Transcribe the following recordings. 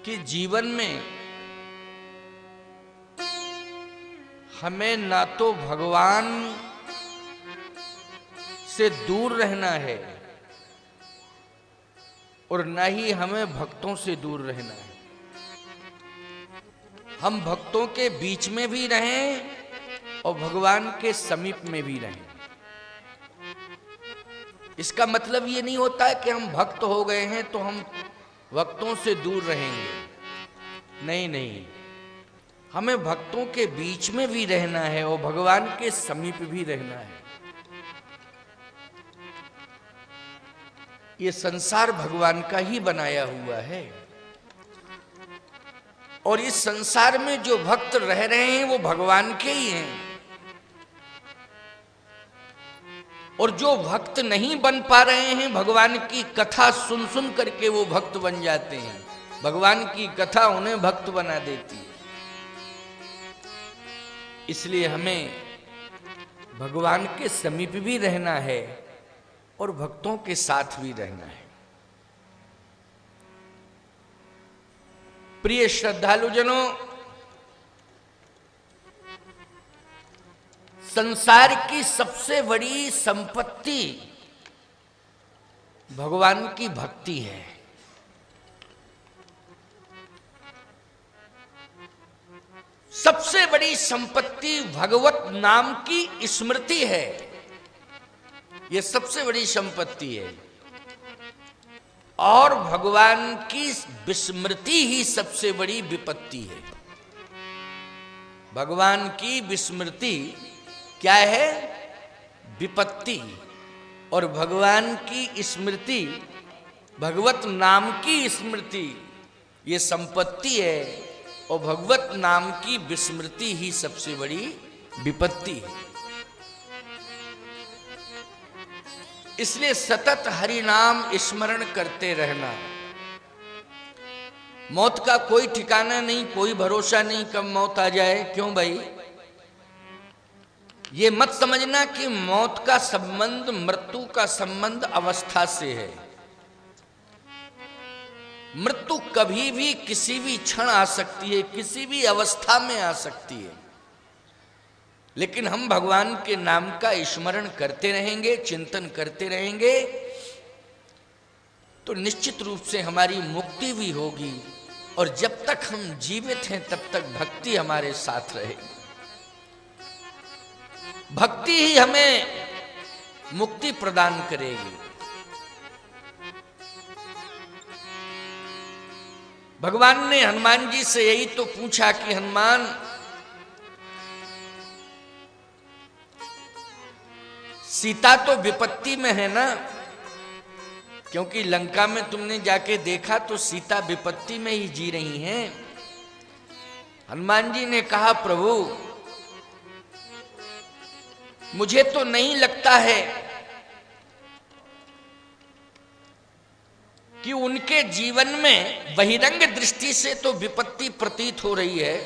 कि जीवन में हमें ना तो भगवान से दूर रहना है और ना ही हमें भक्तों से दूर रहना है। हम भक्तों के बीच में भी रहें और भगवान के समीप में भी रहें। इसका मतलब ये नहीं होता है कि हम भक्त हो गए हैं तो हम भक्तों से दूर रहेंगे। नहीं नहीं, हमें भक्तों के बीच में भी रहना है और भगवान के समीप भी रहना है। ये संसार भगवान का ही बनाया हुआ है और इस संसार में जो भक्त रह रहे हैं वो भगवान के ही हैं और जो भक्त नहीं बन पा रहे हैं भगवान की कथा सुन सुन करके वो भक्त बन जाते हैं। भगवान की कथा उन्हें भक्त बना देती है। इसलिए हमें भगवान के समीप भी रहना है और भक्तों के साथ भी रहना है। प्रिय श्रद्धालुजनों, संसार की सबसे बड़ी संपत्ति भगवान की भक्ति है। सबसे बड़ी संपत्ति भगवत नाम की स्मृति है। यह सबसे बड़ी संपत्ति है और भगवान की विस्मृति ही सबसे बड़ी विपत्ति है। भगवान की विस्मृति क्या है? विपत्ति। और भगवान की स्मृति, भगवत नाम की स्मृति, ये संपत्ति है और भगवत नाम की विस्मृति ही सबसे बड़ी विपत्ति है। इसलिए सतत हरि नाम स्मरण करते रहना। मौत का कोई ठिकाना नहीं, कोई भरोसा नहीं कब मौत आ जाए। क्यों भाई? ये मत समझना कि मौत का संबंध, मृत्यु का संबंध अवस्था से है। मृत्यु कभी भी किसी भी क्षण आ सकती है, किसी भी अवस्था में आ सकती है। लेकिन हम भगवान के नाम का स्मरण करते रहेंगे, चिंतन करते रहेंगे तो निश्चित रूप से हमारी मुक्ति भी होगी और जब तक हम जीवित हैं तब तक भक्ति हमारे साथ रहेगी। भक्ति ही हमें मुक्ति प्रदान करेगी। भगवान ने हनुमान जी से यही तो पूछा कि हनुमान, सीता तो विपत्ति में है ना? क्योंकि लंका में तुमने जाके देखा तो सीता विपत्ति में ही जी रही हैं। हनुमान जी ने कहा, प्रभु मुझे तो नहीं लगता है कि उनके जीवन में बहिरंग दृष्टि से तो विपत्ति प्रतीत हो रही है,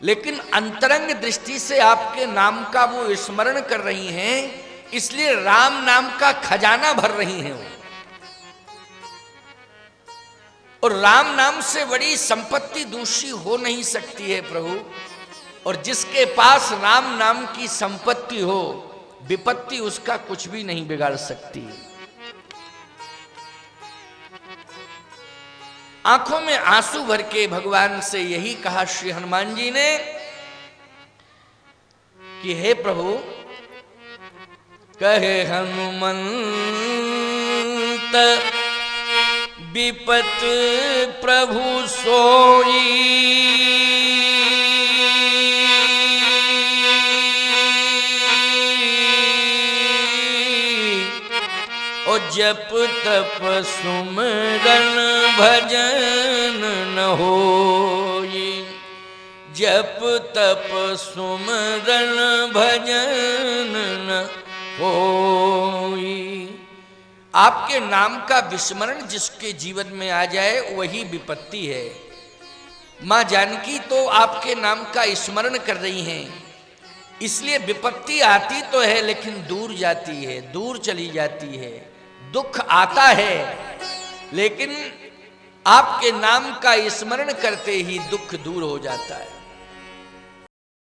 लेकिन अंतरंग दृष्टि से आपके नाम का वो स्मरण कर रही हैं, इसलिए राम नाम का खजाना भर रही हैं वो। और राम नाम से बड़ी संपत्ति दूसरी हो नहीं सकती है प्रभु। और जिसके पास राम नाम की संपत्ति हो, विपत्ति उसका कुछ भी नहीं बिगाड़ सकती। आंखों में आंसू भर के भगवान से यही कहा श्री हनुमान जी ने कि हे प्रभु, कहे हनुमंत विपत प्रभु सोई, और जप तप सुमरन भजन न होई। जप तप सुमरन भजन न होई। आपके नाम का विस्मरण जिसके जीवन में आ जाए वही विपत्ति है। मां जानकी तो आपके नाम का स्मरण कर रही हैं, इसलिए विपत्ति आती तो है लेकिन दूर जाती है, दूर चली जाती है। दुख आता है लेकिन आपके नाम का स्मरण करते ही दुख दूर हो जाता है।